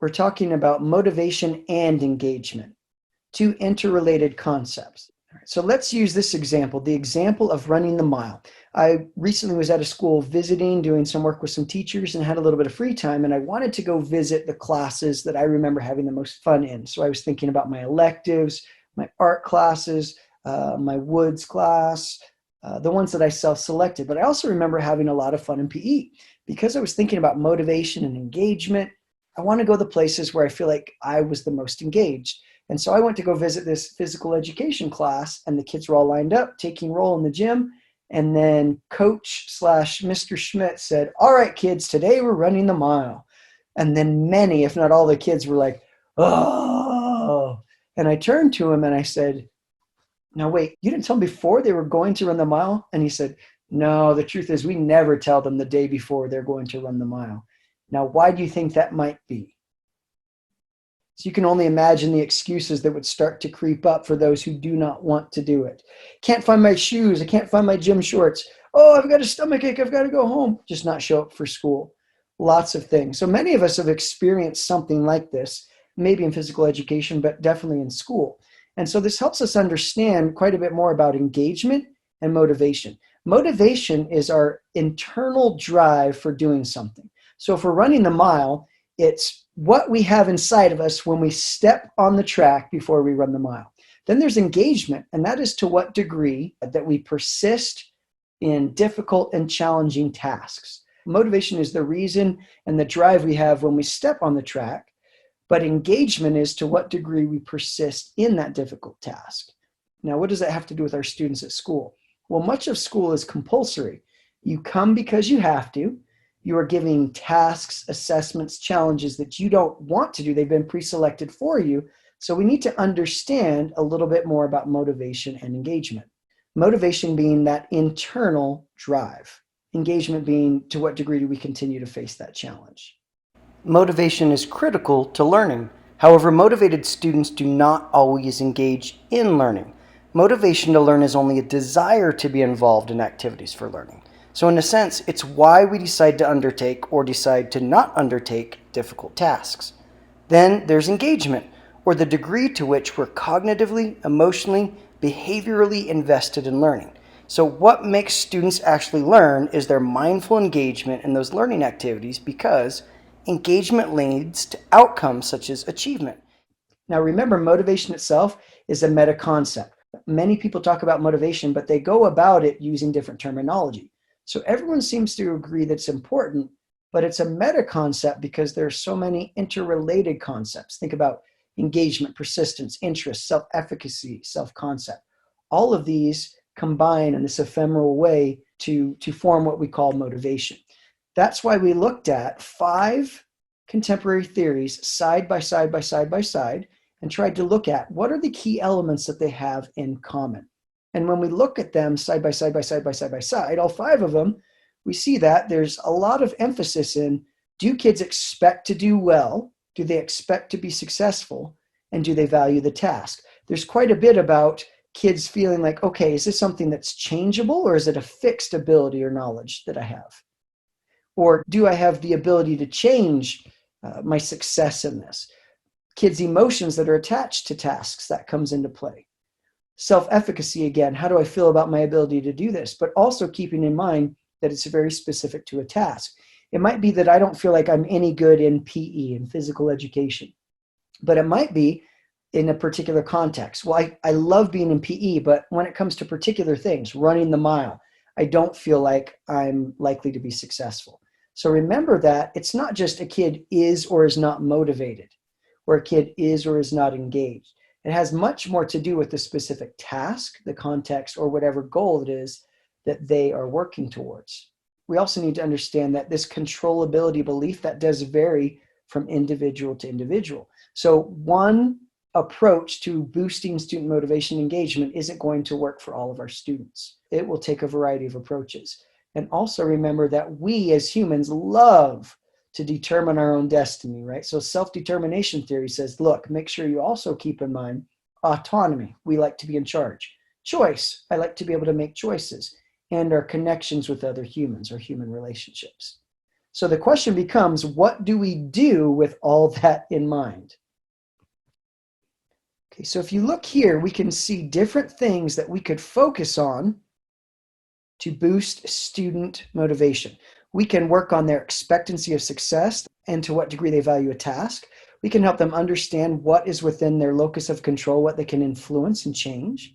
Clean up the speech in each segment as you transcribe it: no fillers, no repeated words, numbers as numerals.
we're talking about motivation and engagement, two interrelated concepts. So let's use this example, the example of running the mile. I recently was at a school visiting, doing some work with some teachers, and had a little bit of free time, and I wanted to go visit the classes that I remember having the most fun in. So I was thinking about my electives, my art classes, my woods class, the ones that I self-selected. But I also remember having a lot of fun in PE. Because I was thinking about motivation and engagement, I want to go the places where I feel like I was the most engaged. And so I went to go visit this physical education class, and the kids were all lined up, taking roll in the gym. And then coach slash Mr. Schmidt said, "All right, kids, today we're running the mile." And then many, if not all the kids were like, "Oh." And I turned to him and I said, "Now wait, you didn't tell them before they were going to run the mile?" And he said, "No, the truth is we never tell them the day before they're going to run the mile." Now, why do you think that might be? So you can only imagine the excuses that would start to creep up for those who do not want to do it. Can't find my shoes. I can't find my gym shorts. Oh, I've got a stomachache. I've got to go home. Just not show up for school. Lots of things. So many of us have experienced something like this, maybe in physical education, but definitely in school. And so this helps us understand quite a bit more about engagement and motivation. Motivation is our internal drive for doing something. So if we're running the mile, it's what we have inside of us when we step on the track before we run the mile. Then there's engagement, and that is to what degree that we persist in difficult and challenging tasks. Motivation is the reason and the drive we have when we step on the track, but engagement is to what degree we persist in that difficult task. Now, what does that have to do with our students at school? Well, much of school is compulsory. You come because you have to. You are giving tasks, assessments, challenges that you don't want to do. They've been pre-selected for you. So we need to understand a little bit more about motivation and engagement. Motivation being that internal drive. Engagement being to what degree do we continue to face that challenge. Motivation is critical to learning. However, motivated students do not always engage in learning. Motivation to learn is only a desire to be involved in activities for learning. So in a sense, it's why we decide to undertake or decide to not undertake difficult tasks. Then there's engagement, or the degree to which we're cognitively, emotionally, behaviorally invested in learning. So what makes students actually learn is their mindful engagement in those learning activities, because engagement leads to outcomes such as achievement. Now remember, motivation itself is a meta concept. Many people talk about motivation, but they go about it using different terminology. So everyone seems to agree that it's important, but it's a meta concept because there are so many interrelated concepts. Think about engagement, persistence, interest, self-efficacy, self-concept. All of these combine in this ephemeral way to form what we call motivation. That's why we looked at 5 contemporary theories side by side by side by side and tried to look at what are the key elements that they have in common. And when we look at them side by side by side by side by side, all 5 of them, we see that there's a lot of emphasis in, do kids expect to do well? Do they expect to be successful? And do they value the task? There's quite a bit about kids feeling like, okay, is this something that's changeable, or is it a fixed ability or knowledge that I have? Or do I have the ability to change my success in this? Kids' emotions that are attached to tasks, that comes into play. Self-efficacy, again, how do I feel about my ability to do this? But also keeping in mind that it's very specific to a task. It might be that I don't feel like I'm any good in PE, in physical education, but it might be in a particular context. Well, I love being in PE, but when it comes to particular things, running the mile, I don't feel like I'm likely to be successful. So remember that it's not just a kid is or is not motivated, or a kid is or is not engaged. It has much more to do with the specific task, the context, or whatever goal it is that they are working towards. We also need to understand that this controllability belief, that does vary from individual to individual. So one approach to boosting student motivation and engagement isn't going to work for all of our students. It will take a variety of approaches. And also remember that we as humans love to determine our own destiny, right? So self-determination theory says, look, make sure you also keep in mind autonomy. We like to be in charge. Choice. I like to be able to make choices. And our connections with other humans or human relationships. So the question becomes, what do we do with all that in mind? Okay, so if you look here, we can see different things that we could focus on to boost student motivation. We can work on their expectancy of success and to what degree they value a task. We can help them understand what is within their locus of control, what they can influence and change.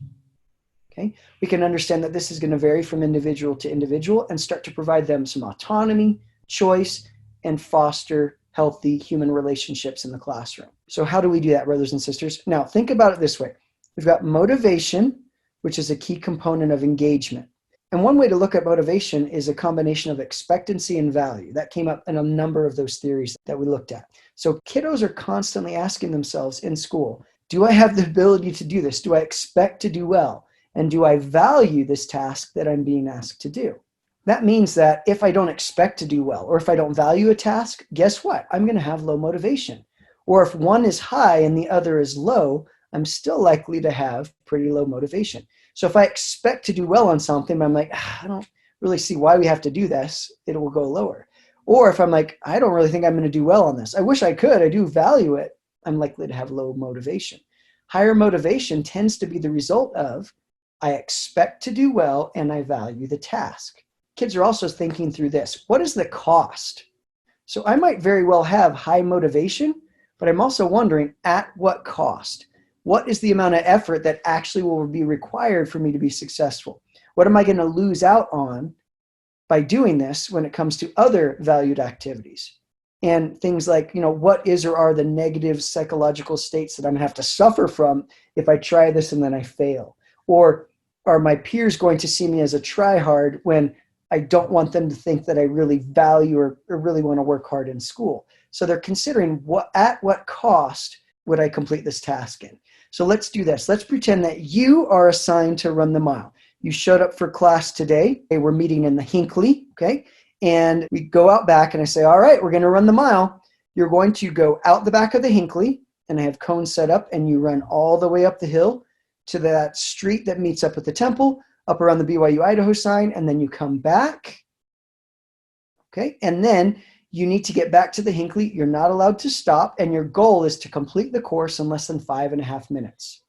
Okay? We can understand that this is going to vary from individual to individual and start to provide them some autonomy, choice, and foster healthy human relationships in the classroom. So how do we do that, brothers and sisters? Now, think about it this way. We've got motivation, which is a key component of engagement. And one way to look at motivation is a combination of expectancy and value. That came up in a number of those theories that we looked at. So kiddos are constantly asking themselves in school, do I have the ability to do this? Do I expect to do well? And do I value this task that I'm being asked to do? That means that if I don't expect to do well, or if I don't value a task, guess what? I'm going to have low motivation. Or if one is high and the other is low, I'm still likely to have pretty low motivation. So if I expect to do well on something, I'm like, I don't really see why we have to do this, it will go lower. Or if I'm like, I don't really think I'm going to do well on this. I wish I could, I do value it, I'm likely to have low motivation. Higher motivation tends to be the result of, I expect to do well and I value the task. Kids are also thinking through this. What is the cost? So I might very well have high motivation, but I'm also wondering at what cost? What is the amount of effort that actually will be required for me to be successful? What am I going to lose out on by doing this when it comes to other valued activities? And things like, what is or are the negative psychological states that I'm going to have to suffer from if I try this and then I fail? Or are my peers going to see me as a try-hard when I don't want them to think that I really value or really want to work hard in school? So they're considering at what cost would I complete this task in? So let's do this. Let's pretend that you are assigned to run the mile. You showed up for class today. We're meeting in the Hinckley, okay? And we go out back and I say, all right, we're going to run the mile. You're going to go out the back of the Hinckley, and I have cones set up, and you run all the way up the hill to that street that meets up with the temple, up around the BYU Idaho sign, and then you come back, okay? And then you need to get back to the Hinckley. You're not allowed to stop, and your goal is to complete the course in less than 5.5 minutes.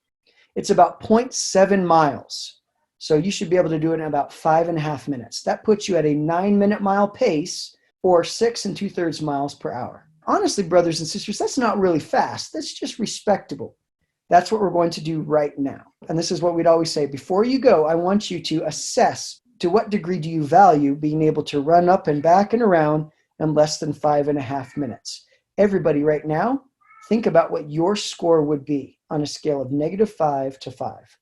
It's about 0.7 miles. So you should be able to do it in about 5.5 minutes. That puts you at a 9-minute mile pace, or 6 2/3 miles per hour. Honestly, brothers and sisters, that's not really fast. That's just respectable. That's what we're going to do right now. And this is what we'd always say. Before you go, I want you to assess to what degree do you value being able to run up and back and around in less than 5.5 minutes. Everybody right now, think about what your score would be on a scale of -5 to 5.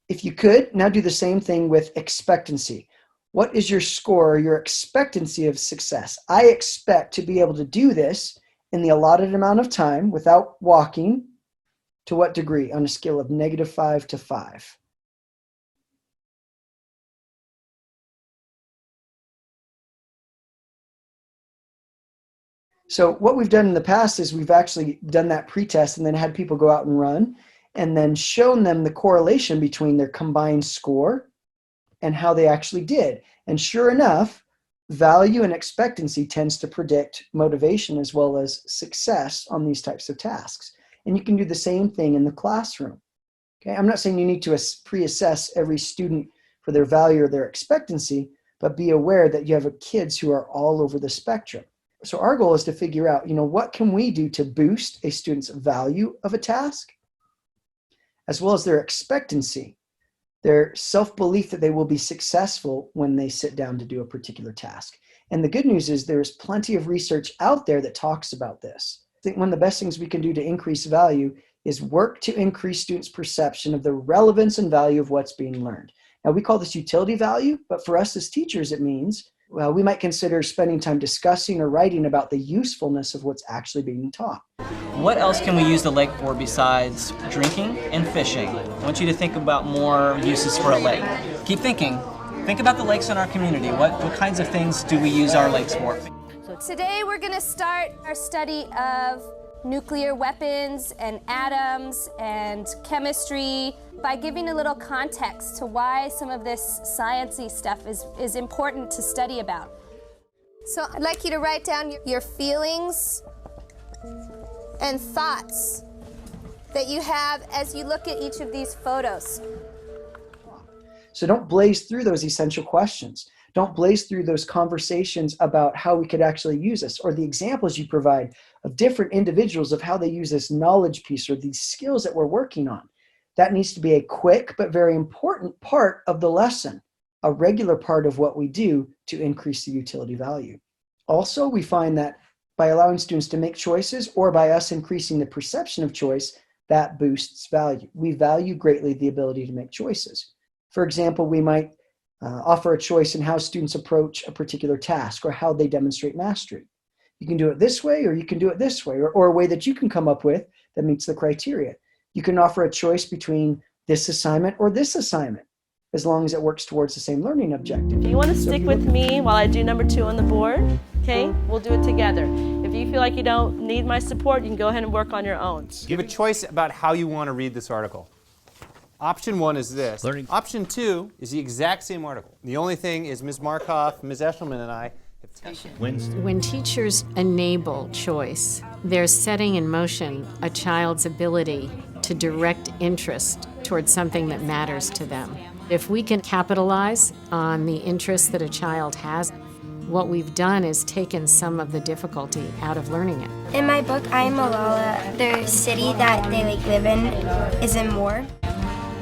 If you could, now do the same thing with expectancy. What is your score, your expectancy of success? I expect to be able to do this in the allotted amount of time without walking. To what degree on a scale of -5 to 5? So what we've done in the past is we've actually done that pretest and then had people go out and run and then shown them the correlation between their combined score and how they actually did. And sure enough, value and expectancy tends to predict motivation as well as success on these types of tasks. And you can do the same thing in the classroom. Okay, I'm not saying you need to pre-assess every student for their value or their expectancy, but be aware that you have kids who are all over the spectrum. So our goal is to figure out, what can we do to boost a student's value of a task, as well as their expectancy, their self-belief that they will be successful when they sit down to do a particular task. And the good news is there's plenty of research out there that talks about this. I think one of the best things we can do to increase value is work to increase students' perception of the relevance and value of what's being learned. Now, we call this utility value, but for us as teachers, it means, well, we might consider spending time discussing or writing about the usefulness of what's actually being taught. What else can we use the lake for besides drinking and fishing? I want you to think about more uses for a lake. Keep thinking. Think about the lakes in our community. What kinds of things do we use our lakes for? So today we're going to start our study of nuclear weapons and atoms and chemistry by giving a little context to why some of this sciencey stuff is important to study about. So I'd like you to write down your feelings and thoughts that you have as you look at each of these photos. So don't blaze through those essential questions. Don't blaze through those conversations about how we could actually use this, or the examples you provide of different individuals of how they use this knowledge piece or these skills that we're working on. That needs to be a quick but very important part of the lesson, a regular part of what we do to increase the utility value. Also, we find that by allowing students to make choices, or by us increasing the perception of choice, that boosts value. We value greatly the ability to make choices. For example, we might offer a choice in how students approach a particular task or how they demonstrate mastery. You can do it this way, or you can do it this way, or a way that you can come up with that meets the criteria. You can offer a choice between this assignment or this assignment, as long as it works towards the same learning objective. If you want to stick with me while I do number 2 on the board, okay, we'll do it together. If you feel like you don't need my support, you can go ahead and work on your own. Give a choice about how you want to read this article. Option 1 is this. Option 2 is the exact same article. The only thing is Ms. Markoff, Ms. Eshelman, and I have taken. When teachers enable choice, they're setting in motion a child's ability to direct interest towards something that matters to them. If we can capitalize on the interest that a child has, what we've done is taken some of the difficulty out of learning it. In my book, I Am Malala, the city that they live in is in war.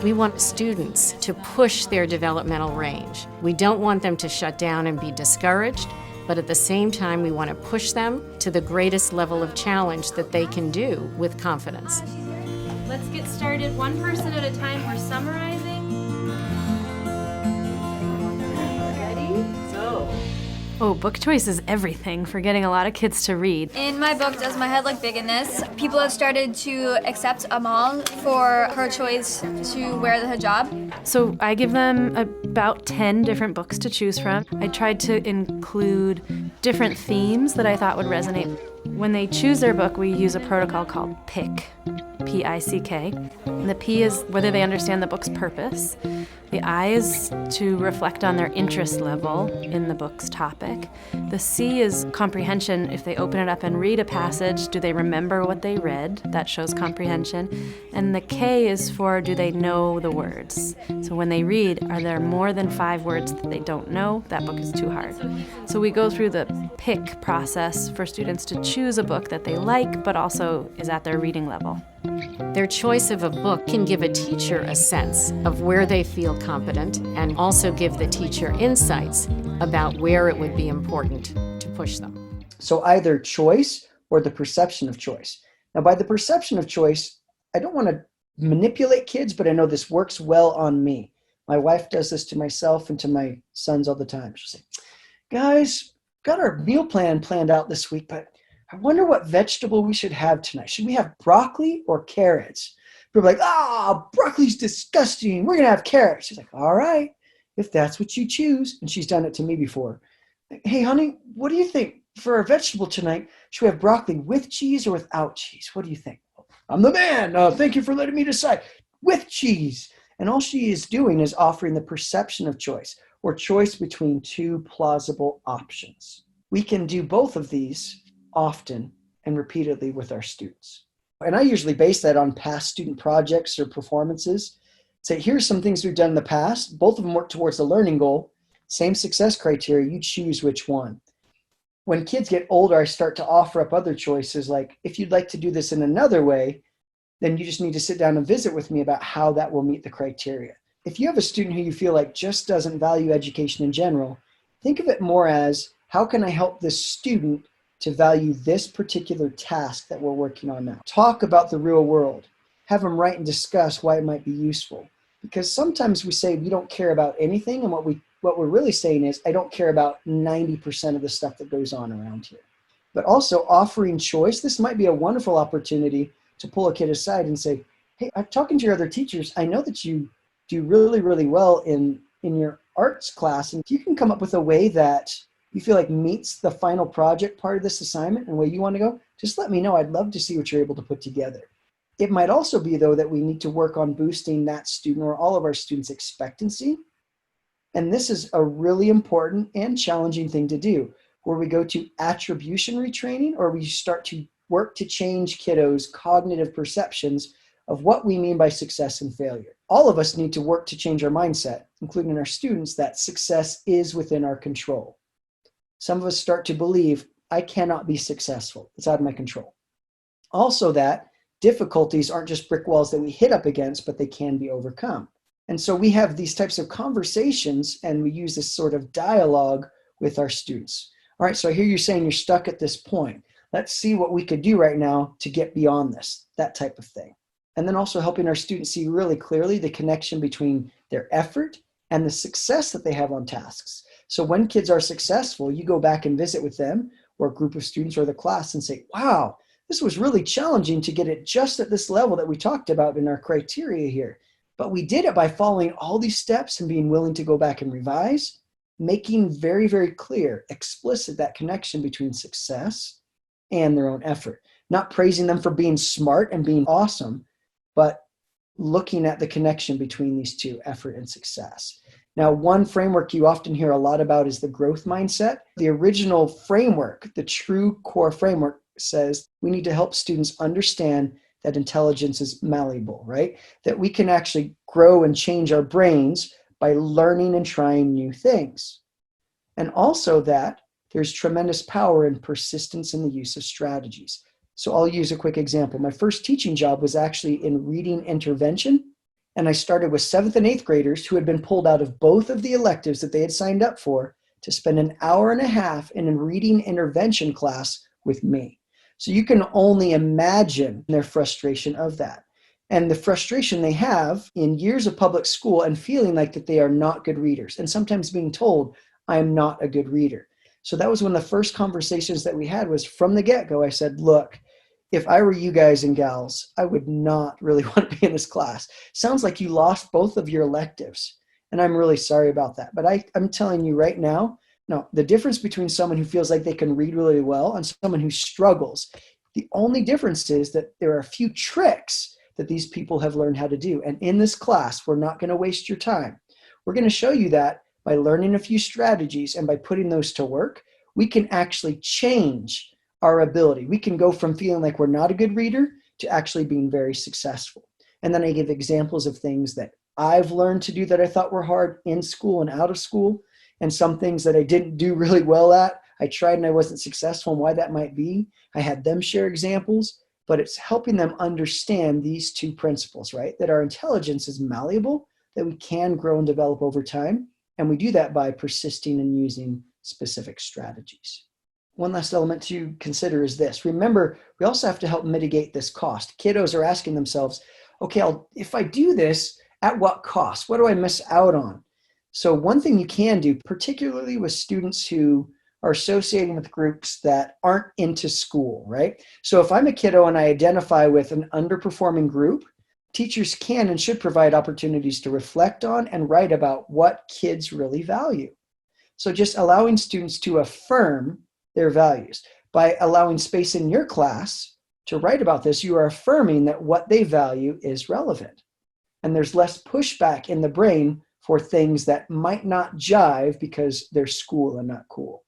We want students to push their developmental range. We don't want them to shut down and be discouraged, but at the same time, we want to push them to the greatest level of challenge that they can do with confidence. Let's get started one person at a time. We're summarizing. Ready? So. Oh, book choice is everything for getting a lot of kids to read. In my book, Does My Head Look Big in This? People have started to accept Amal for her choice to wear the hijab. So I give them about 10 different books to choose from. I tried to include different themes that I thought would resonate. When they choose their book, we use a protocol called PICK, P-I-C-K. And the P is whether they understand the book's purpose. The I is to reflect on their interest level in the book's topic. The C is comprehension. If they open it up and read a passage, do they remember what they read? That shows comprehension. And the K is for do they know the words? So when they read, are there more than 5 words that they don't know? That book is too hard. So we go through the pick process for students to choose a book that they like, but also is at their reading level. Their choice of a book can give a teacher a sense of where they feel competent and also give the teacher insights about where it would be important to push them. So either choice or the perception of choice. Now, by the perception of choice, I don't want to manipulate kids, but I know this works well on me. My wife does this to myself and to my sons all the time. She'll say, guys, got our meal plan planned out this week, but I wonder what vegetable we should have tonight. Should we have broccoli or carrots? People are like, broccoli's disgusting. We're going to have carrots. She's like, all right, if that's what you choose. And she's done it to me before. Hey, honey, what do you think for our vegetable tonight? Should we have broccoli with cheese or without cheese? What do you think? I'm the man. Thank you for letting me decide. With cheese. And all she is doing is offering the perception of choice, or choice between 2 plausible options. We can do both of these often and repeatedly with our students. And I usually base that on past student projects or performances. Say, here's some things we've done in the past. Both of them work towards the learning goal. Same success criteria, you choose which one. When kids get older, I start to offer up other choices, like if you'd like to do this in another way, then you just need to sit down and visit with me about how that will meet the criteria. If you have a student who you feel like just doesn't value education in general, think of it more as, how can I help this student to value this particular task that we're working on now? Talk about the real world. Have them write and discuss why it might be useful. Because sometimes we say we don't care about anything, and what we're really saying is, I don't care about 90% of the stuff that goes on around here. But also offering choice, this might be a wonderful opportunity to pull a kid aside and say, hey, I'm talking to your other teachers. I know that you do really, really well in your arts class, and if you can come up with a way that you feel like meets the final project part of this assignment and where you want to go, just let me know. I'd love to see what you're able to put together. It might also be, though, that we need to work on boosting that student or all of our students' expectancy. And this is a really important and challenging thing to do, where we go to attribution retraining, or we start to work to change kiddos' cognitive perceptions of what we mean by success and failure. All of us need to work to change our mindset, including our students, that success is within our control. Some of us start to believe, I cannot be successful. It's out of my control. Also, that difficulties aren't just brick walls that we hit up against, but they can be overcome. And so we have these types of conversations, and we use this sort of dialogue with our students. All right, so I hear you saying you're stuck at this point. Let's see what we could do right now to get beyond this, that type of thing. And then also helping our students see really clearly the connection between their effort and the success that they have on tasks. So when kids are successful, you go back and visit with them or a group of students or the class and say, wow, this was really challenging to get it just at this level that we talked about in our criteria here. But we did it by following all these steps and being willing to go back and revise, making very, very clear, explicit that connection between success and their own effort. Not praising them for being smart and being awesome, but looking at the connection between these two, effort and success. Now, one framework you often hear a lot about is the growth mindset. The original framework, the true core framework, says we need to help students understand that intelligence is malleable, right? That we can actually grow and change our brains by learning and trying new things. And also that there's tremendous power in persistence in the use of strategies. So I'll use a quick example. My first teaching job was actually in reading intervention. And I started with 7th and 8th graders who had been pulled out of both of the electives that they had signed up for to spend an hour and a half in a reading intervention class with me. So you can only imagine their frustration of that. And the frustration they have in years of public school and feeling like that they are not good readers and sometimes being told, I am not a good reader. So that was one of the first conversations that we had was from the get-go. I said, look, if I were you guys and gals, I would not really want to be in this class. Sounds like you lost both of your electives. And I'm really sorry about that. But I'm telling you right now, no, the difference between someone who feels like they can read really well and someone who struggles, the only difference is that there are a few tricks that these people have learned how to do. And in this class, we're not going to waste your time. We're going to show you that by learning a few strategies and by putting those to work, we can actually change our ability. We can go from feeling like we're not a good reader to actually being very successful. And then I give examples of things that I've learned to do that I thought were hard in school and out of school, and some things that I didn't do really well at. I tried and I wasn't successful, and why that might be. I had them share examples, but it's helping them understand these two principles, right? That our intelligence is malleable, that we can grow and develop over time, and we do that by persisting and using specific strategies. One last element to consider is this. Remember, we also have to help mitigate this cost. Kiddos are asking themselves, okay, if I do this, at what cost? What do I miss out on? So one thing you can do, particularly with students who are associating with groups that aren't into school, right? So if I'm a kiddo and I identify with an underperforming group, teachers can and should provide opportunities to reflect on and write about what kids really value. So just allowing students to affirm their values. By allowing space in your class to write about this, you are affirming that what they value is relevant. And there's less pushback in the brain for things that might not jive because they're school and not cool.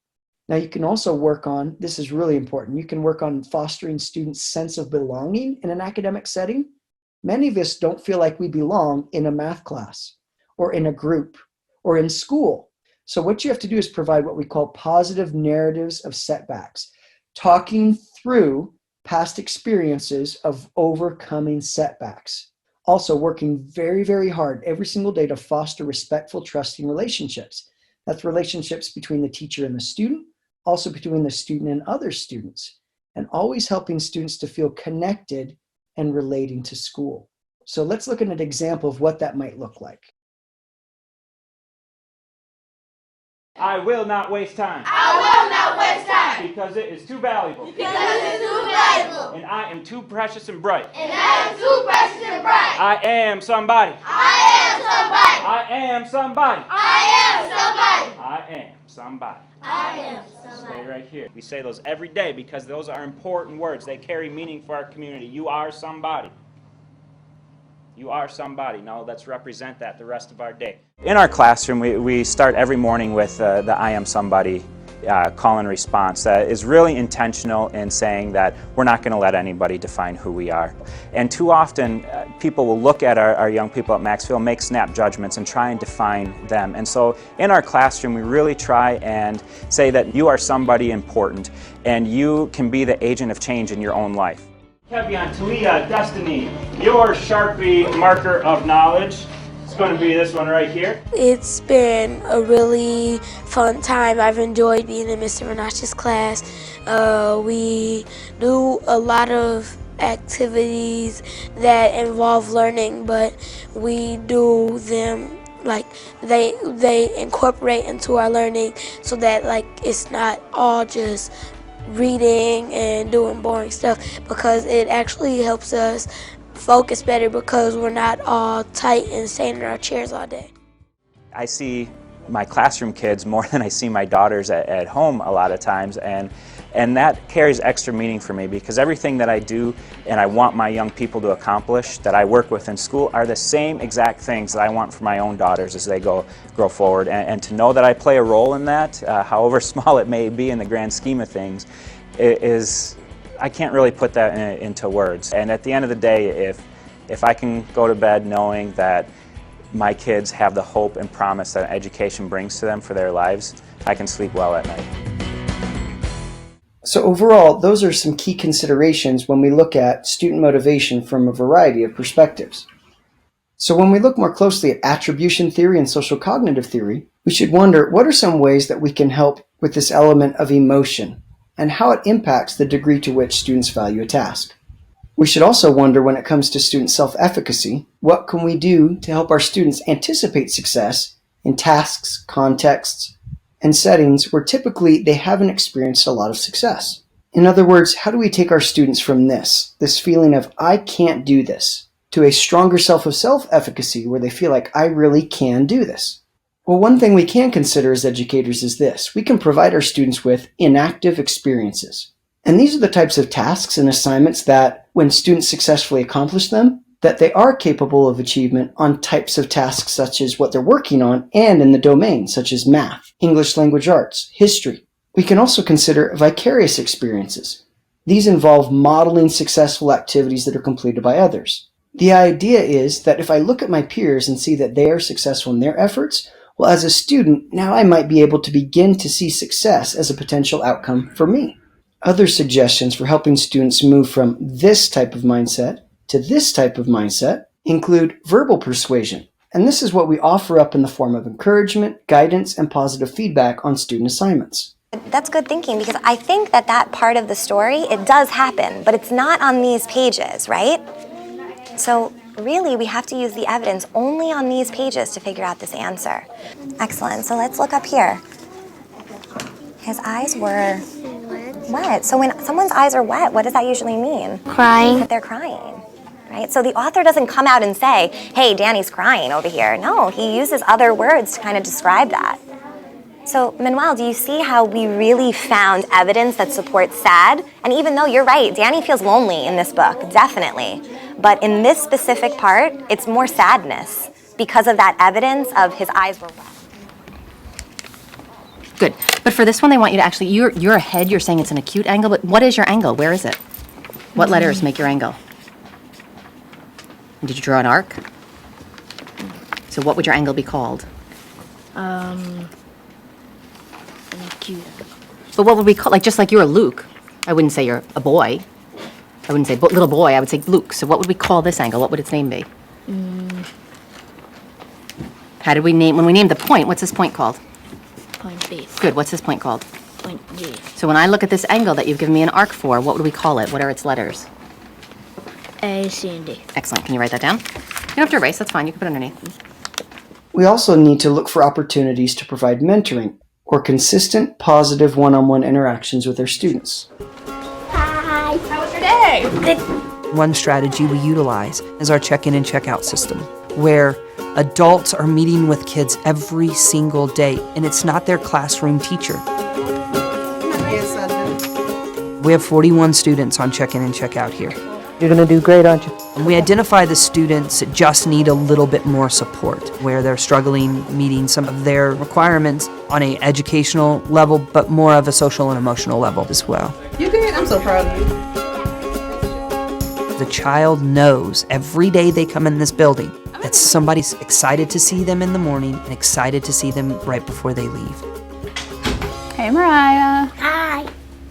Now you can also work on, this is really important, you can work on fostering students' sense of belonging in an academic setting. Many of us don't feel like we belong in a math class or in a group or in school. So what you have to do is provide what we call positive narratives of setbacks, talking through past experiences of overcoming setbacks. Also working very, very hard every single day to foster respectful, trusting relationships. That's relationships between the teacher and the student, also between the student and other students, and always helping students to feel connected and relating to school. So let's look at an example of what that might look like. I will not waste time. I will not waste time. Because it is too valuable. Because it is too valuable. And I am too precious and bright. And I am too precious and bright. I am somebody. I am somebody. I am somebody. I am somebody. I am somebody. I am somebody. Stay right here. We say those every day because those are important words. They carry meaning for our community. You are somebody. You are somebody. Now let's represent that the rest of our day. In our classroom, we start every morning with the I am somebody call and response that is really intentional in saying that we're not going to let anybody define who we are. And too often people will look at our young people at Maxfield, make snap judgments and try and define them. And so in our classroom we really try and say that you are somebody important and you can be the agent of change in your own life. Kevion, Talia, Destiny, your Sharpie marker of knowledge. It's going to be this one right here. It's been a really fun time. I've enjoyed being in Mr. Renach's class. We do a lot of activities that involve learning, but we do them like they incorporate into our learning so that like it's not all just reading and doing boring stuff, because it actually helps us focus better because we're not all tight and staying in our chairs all day. I see my classroom kids more than I see my daughters at home a lot of times, and that carries extra meaning for me because everything that I do and I want my young people to accomplish that I work with in school are the same exact things that I want for my own daughters as they grow forward, and to know that I play a role in that, however small it may be in the grand scheme of things, I can't really put that into words. And at the end of the day, if I can go to bed knowing that my kids have the hope and promise that education brings to them for their lives, I can sleep well at night. So overall, those are some key considerations when we look at student motivation from a variety of perspectives. So when we look more closely at attribution theory and social cognitive theory, we should wonder what are some ways that we can help with this element of emotion and how it impacts the degree to which students value a task. We should also wonder, when it comes to student self-efficacy, what can we do to help our students anticipate success in tasks, contexts, and settings where typically they haven't experienced a lot of success. In other words, how do we take our students from this feeling of I can't do this, to a stronger self of self-efficacy where they feel like I really can do this? Well, one thing we can consider as educators is this. We can provide our students with inactive experiences. And these are the types of tasks and assignments that, when students successfully accomplish them, that they are capable of achievement on types of tasks such as what they're working on and in the domain such as math, English language arts, history. We can also consider vicarious experiences. These involve modeling successful activities that are completed by others. The idea is that if I look at my peers and see that they are successful in their efforts, well, as a student, now I might be able to begin to see success as a potential outcome for me. Other suggestions for helping students move from this type of mindset to this type of mindset include verbal persuasion. And this is what we offer up in the form of encouragement, guidance, and positive feedback on student assignments. That's good thinking, because I think that part of the story, it does happen, but it's not on these pages, right? So really, we have to use the evidence only on these pages to figure out this answer. Excellent. So let's look up here. His eyes were wet. So when someone's eyes are wet, what does that usually mean? Crying. That they're crying, right? So the author doesn't come out and say, hey, Danny's crying over here. No, he uses other words to kind of describe that. So, Manuel, do you see how we really found evidence that supports sad? And even though you're right, Danny feels lonely in this book, definitely. But in this specific part, it's more sadness because of that evidence of his eyes were wet. Good. But for this one, they want you to actually, your head, you're saying it's an acute angle, but what is your angle? Where is it? What letters make your angle? Did you draw an arc? So what would your angle be called? An acute. But what would we call, like, just like you're a Luke, I wouldn't say you're a boy. I wouldn't say little boy, I would say Luke. So what would we call this angle? What would its name be? How did we name, when we named the point, what's this point called? Point B. Good, what's this point called? Point G. So when I look at this angle that you've given me an arc for, what would we call it? What are its letters? A, C, and D. Excellent, can you write that down? You don't have to erase, that's fine, you can put it underneath. We also need to look for opportunities to provide mentoring or consistent, positive one-on-one interactions with our students. Hi. How was your day? Good. One strategy we utilize is our check-in and check-out system, where Adults are meeting with kids every single day, and it's not their classroom teacher. Yes, I do. We have 41 students on check-in and check-out here. You're going to do great, aren't you? And we identify the students that just need a little bit more support, where they're struggling meeting some of their requirements on an educational level, but more of a social and emotional level as well. You did? I'm so proud of you. The child knows every day they come in this building that somebody's excited to see them in the morning and excited to see them right before they leave. Hey, Mariah. Hi.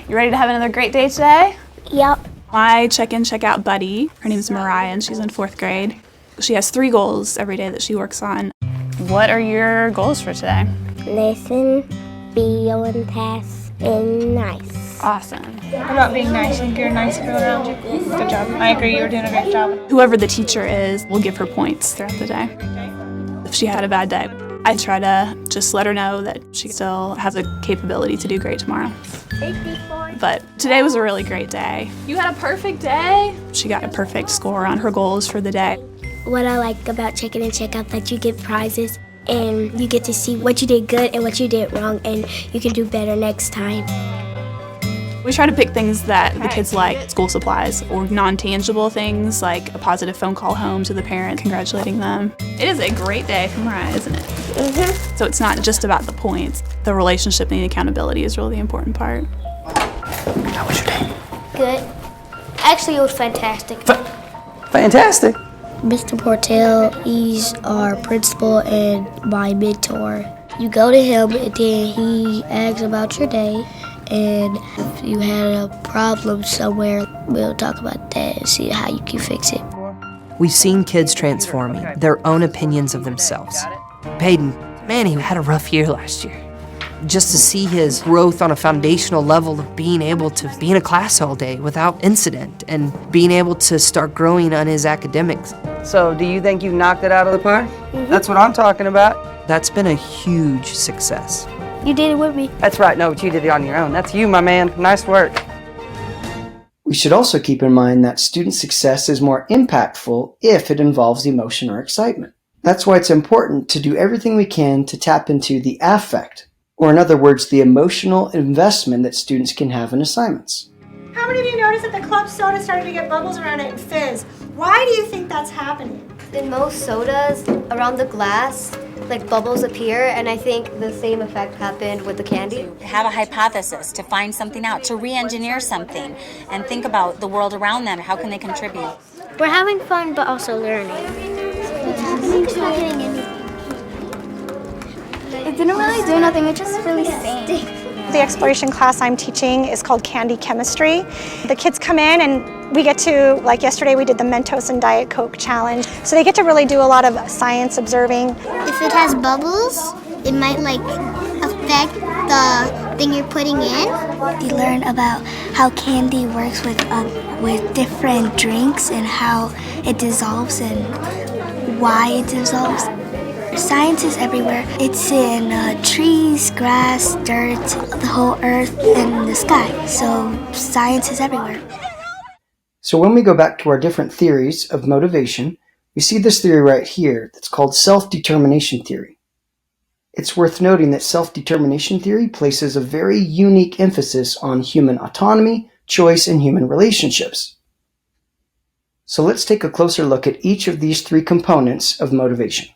You ready to have another great day today? Yep. My check-in, check-out buddy, her name's Mariah, and she's in 4th grade. She has 3 goals every day that she works on. What are your goals for today? Listen, be on task, and nice. Awesome. What about being nice? You think you're nice to everyone around you? Good job. I agree, you were doing a great job. Whoever the teacher is will give her points throughout the day. If she had a bad day, I try to just let her know that she still has the capability to do great tomorrow. But today was a really great day. You had a perfect day? She got a perfect score on her goals for the day. What I like about check-in and check-out that you get prizes and you get to see what you did good and what you did wrong, and you can do better next time. We try to pick things that the kids like, school supplies, or non-tangible things like a positive phone call home to the parent congratulating them. It is a great day for Mariah, isn't it? Mm-hmm. So it's not just about the points. The relationship and the accountability is really the important part. How was your day? Good. Actually, it was fantastic. Fantastic. Mr. Portel, he's our principal and my mentor. You go to him and then he asks about your day, and if you had a problem somewhere, we'll talk about that and see how you can fix it. We've seen kids transforming their own opinions of themselves. Peyton, man, he had a rough year last year. Just to see his growth on a foundational level of being able to be in a class all day without incident and being able to start growing on his academics. So, do you think you knocked it out of the park? That's what I'm talking about. That's been a huge success. You did it with me. That's right. No, but you did it on your own. That's you, my man. Nice work. We should also keep in mind that student success is more impactful if it involves emotion or excitement. That's why it's important to do everything we can to tap into the affect, or in other words, the emotional investment that students can have in assignments. How many of you noticed that the club soda started to get bubbles around it and fizz? Why do you think that's happening? In most sodas, around the glass, like bubbles appear, and I think the same effect happened with the candy. To have a hypothesis, to find something out, to re-engineer something, and think about the world around them. How can they contribute? We're having fun, but also learning. It didn't really do nothing, it just really stinks. The exploration class I'm teaching is called Candy Chemistry. The kids come in and we get to, like yesterday we did the Mentos and Diet Coke challenge. So they get to really do a lot of science observing. If it has bubbles, it might affect the thing you're putting in. You learn about how candy works with different drinks and how it dissolves and why it dissolves. Science is everywhere. It's in trees, grass, dirt, the whole earth, and the sky. So science is everywhere. So when we go back to our different theories of motivation, we see this theory right here that's called self-determination theory. It's worth noting that self-determination theory places a very unique emphasis on human autonomy, choice, and human relationships. So let's take a closer look at each of these 3 components of motivation.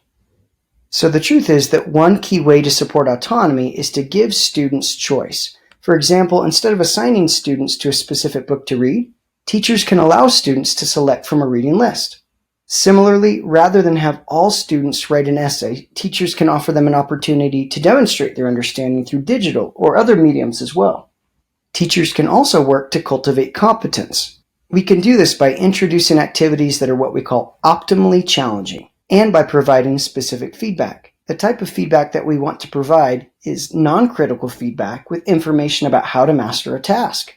So the truth is that one key way to support autonomy is to give students choice. For example, instead of assigning students to a specific book to read, teachers can allow students to select from a reading list. Similarly, rather than have all students write an essay, teachers can offer them an opportunity to demonstrate their understanding through digital or other mediums as well. Teachers can also work to cultivate competence. We can do this by introducing activities that are what we call optimally challenging, and by providing specific feedback. The type of feedback that we want to provide is non-critical feedback with information about how to master a task.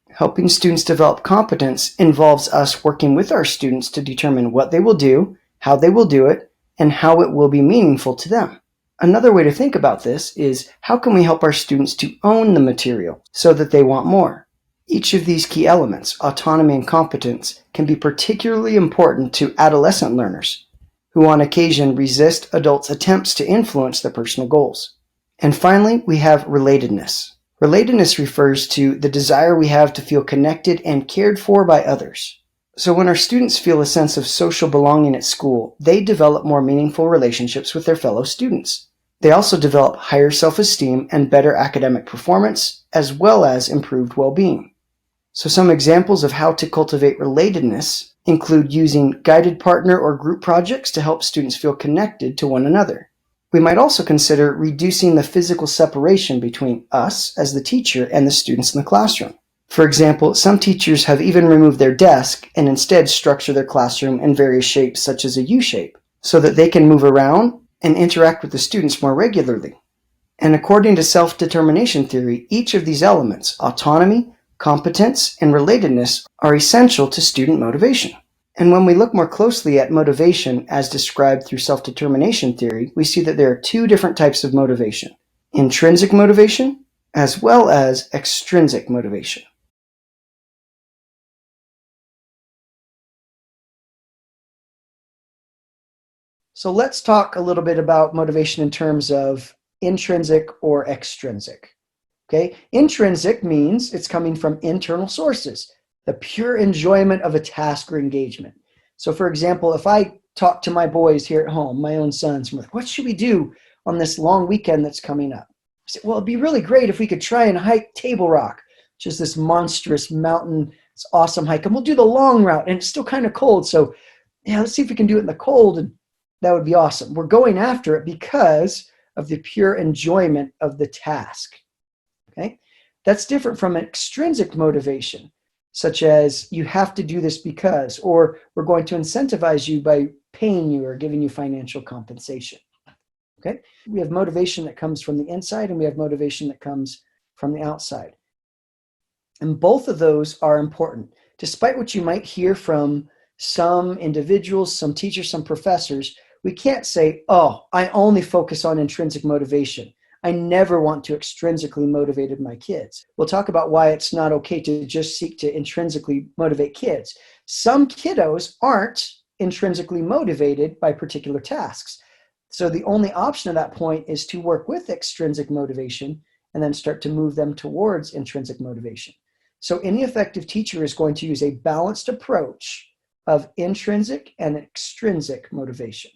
Helping students develop competence involves us working with our students to determine what they will do, how they will do it, and how it will be meaningful to them. Another way to think about this is how can we help our students to own the material so that they want more? Each of these key elements, autonomy and competence, can be particularly important to adolescent learners, who on occasion resist adults' attempts to influence their personal goals. And finally, we have relatedness. Relatedness refers to the desire we have to feel connected and cared for by others. So when our students feel a sense of social belonging at school, they develop more meaningful relationships with their fellow students. They also develop higher self-esteem and better academic performance, as well as improved well-being. So some examples of how to cultivate relatedness include using guided partner or group projects to help students feel connected to one another. We might also consider reducing the physical separation between us as the teacher and the students in the classroom. For example, some teachers have even removed their desk and instead structure their classroom in various shapes such as a U-shape, so that they can move around and interact with the students more regularly. And according to self-determination theory, each of these elements, autonomy, competence, and relatedness, are essential to student motivation. And when we look more closely at motivation as described through self-determination theory, we see that there are two different types of motivation: intrinsic motivation as well as extrinsic motivation. So let's talk a little bit about motivation in terms of intrinsic or extrinsic. Okay, intrinsic means it's coming from internal sources, the pure enjoyment of a task or engagement. So for example, if I talk to my boys here at home, my own sons, what should we do on this long weekend that's coming up? I said, well, it'd be really great if we could try and hike Table Rock, which is this monstrous mountain. It's an awesome hike, and we'll do the long route, and it's still kind of cold. So yeah, let's see if we can do it in the cold, and that would be awesome. We're going after it because of the pure enjoyment of the task. Okay? That's different from extrinsic motivation, such as you have to do this because, or we're going to incentivize you by paying you or giving you financial compensation. Okay? We have motivation that comes from the inside, and we have motivation that comes from the outside. And both of those are important. Despite what you might hear from some individuals, some teachers, some professors, we can't say, oh, I only focus on intrinsic motivation. I never want to extrinsically motivate my kids. We'll talk about why it's not okay to just seek to intrinsically motivate kids. Some kiddos aren't intrinsically motivated by particular tasks. So the only option at that point is to work with extrinsic motivation and then start to move them towards intrinsic motivation. So any effective teacher is going to use a balanced approach of intrinsic and extrinsic motivation.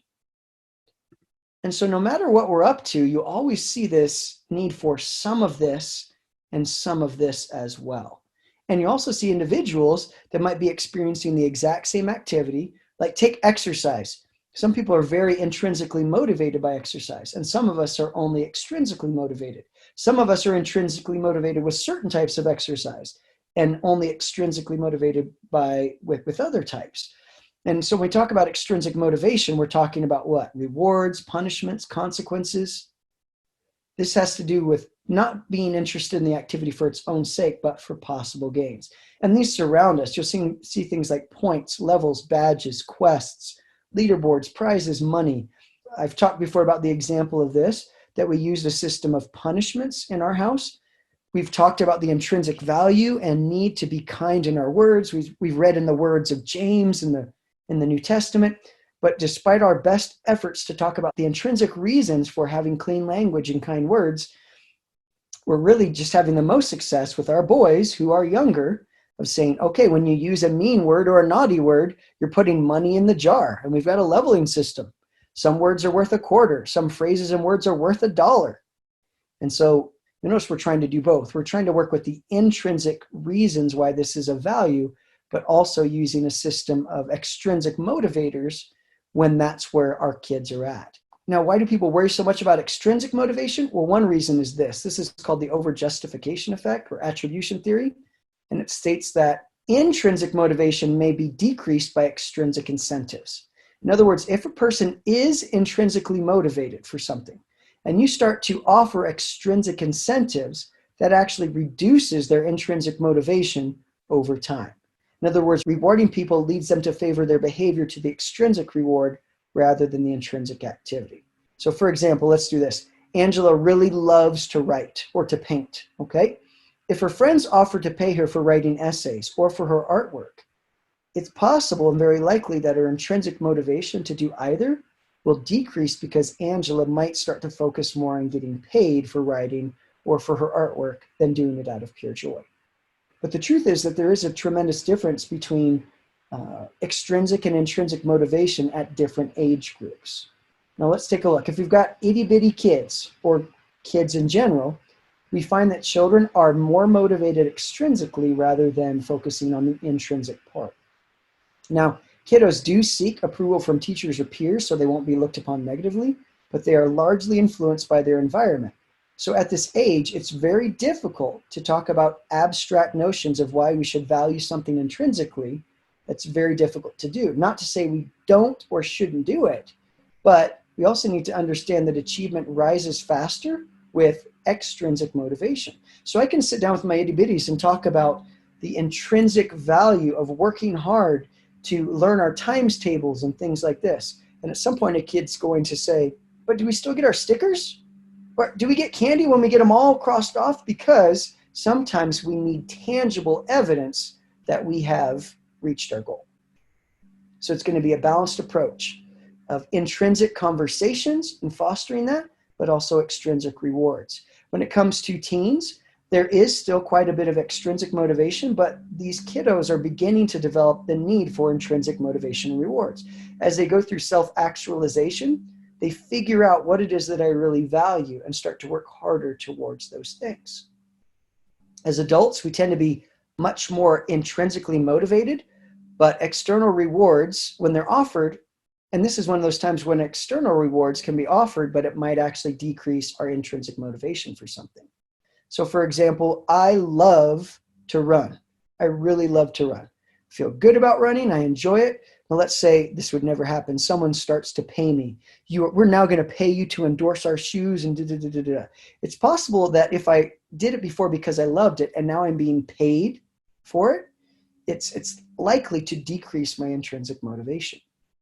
And so no matter what we're up to, you always see this need for some of this and some of this as well. And you also see individuals that might be experiencing the exact same activity, like take exercise. Some people are very intrinsically motivated by exercise, and some of us are only extrinsically motivated. Some of us are intrinsically motivated with certain types of exercise and only extrinsically motivated with other types. And so when we talk about extrinsic motivation, we're talking about what? Rewards, punishments, consequences. This has to do with not being interested in the activity for its own sake, but for possible gains. And these surround us. You'll see things like points, levels, badges, quests, leaderboards, prizes, money. I've talked before about the example of this, that we used a system of punishments in our house. We've talked about the intrinsic value and need to be kind in our words. We've read in the words of James in the New Testament, but despite our best efforts to talk about the intrinsic reasons for having clean language and kind words, we're really just having the most success with our boys who are younger of saying, okay, when you use a mean word or a naughty word, you're putting money in the jar, and we've got a leveling system. Some words are worth a quarter, some phrases and words are worth $1. And so you notice we're trying to do both. We're trying to work with the intrinsic reasons why this is of value, but also using a system of extrinsic motivators when that's where our kids are at. Now, why do people worry so much about extrinsic motivation? Well, one reason is this. This is called the over-justification effect or attribution theory. And it states that intrinsic motivation may be decreased by extrinsic incentives. In other words, if a person is intrinsically motivated for something, and you start to offer extrinsic incentives, that actually reduces their intrinsic motivation over time. In other words, rewarding people leads them to favor their behavior to the extrinsic reward rather than the intrinsic activity. So for example, let's do this. Angela really loves to write or to paint, okay? If her friends offer to pay her for writing essays or for her artwork, it's possible and very likely that her intrinsic motivation to do either will decrease because Angela might start to focus more on getting paid for writing or for her artwork than doing it out of pure joy. But the truth is that there is a tremendous difference between extrinsic and intrinsic motivation at different age groups. Now let's take a look. If we've got itty bitty kids or kids in general, we find that children are more motivated extrinsically rather than focusing on the intrinsic part. Now, kiddos do seek approval from teachers or peers so they won't be looked upon negatively, but they are largely influenced by their environment. So at this age, it's very difficult to talk about abstract notions of why we should value something intrinsically. That's very difficult to do. Not to say we don't or shouldn't do it, but we also need to understand that achievement rises faster with extrinsic motivation. So I can sit down with my itty bitties and talk about the intrinsic value of working hard to learn our times tables and things like this. And at some point a kid's going to say, but do we still get our stickers? Or do we get candy when we get them all crossed off? Because sometimes we need tangible evidence that we have reached our goal. So it's going to be a balanced approach of intrinsic conversations and fostering that, but also extrinsic rewards. When it comes to teens, there is still quite a bit of extrinsic motivation, but these kiddos are beginning to develop the need for intrinsic motivation and rewards. As they go through self-actualization, they figure out what it is that I really value and start to work harder towards those things. As adults, we tend to be much more intrinsically motivated, but external rewards, when they're offered, and this is one of those times when external rewards can be offered, but it might actually decrease our intrinsic motivation for something. So for example, I love to run. I really love to run. I feel good about running. I enjoy it. Now let's say this would never happen. Someone starts to pay me. We're now going to pay you to endorse our shoes and da-da-da-da-da. It's possible that if I did it before because I loved it and now I'm being paid for it, it's likely to decrease my intrinsic motivation.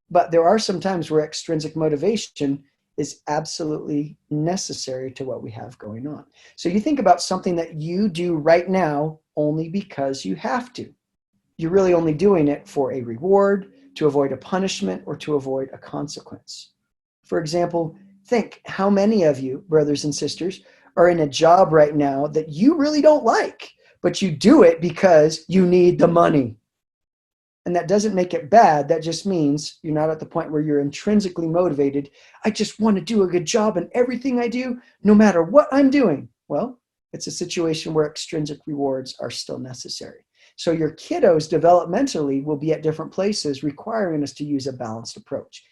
But there are some times where extrinsic motivation is absolutely necessary to what we have going on. So you think about something that you do right now only because you have to. You're really only doing it for a reward, to avoid a punishment, or to avoid a consequence. For example, think how many of you, brothers and sisters, are in a job right now that you really don't like, but you do it because you need the money. And that doesn't make it bad. That just means you're not at the point where you're intrinsically motivated. I just want to do a good job in everything I do, no matter what I'm doing. Well, it's a situation where extrinsic rewards are still necessary. So your kiddos developmentally will be at different places, requiring us to use a balanced approach.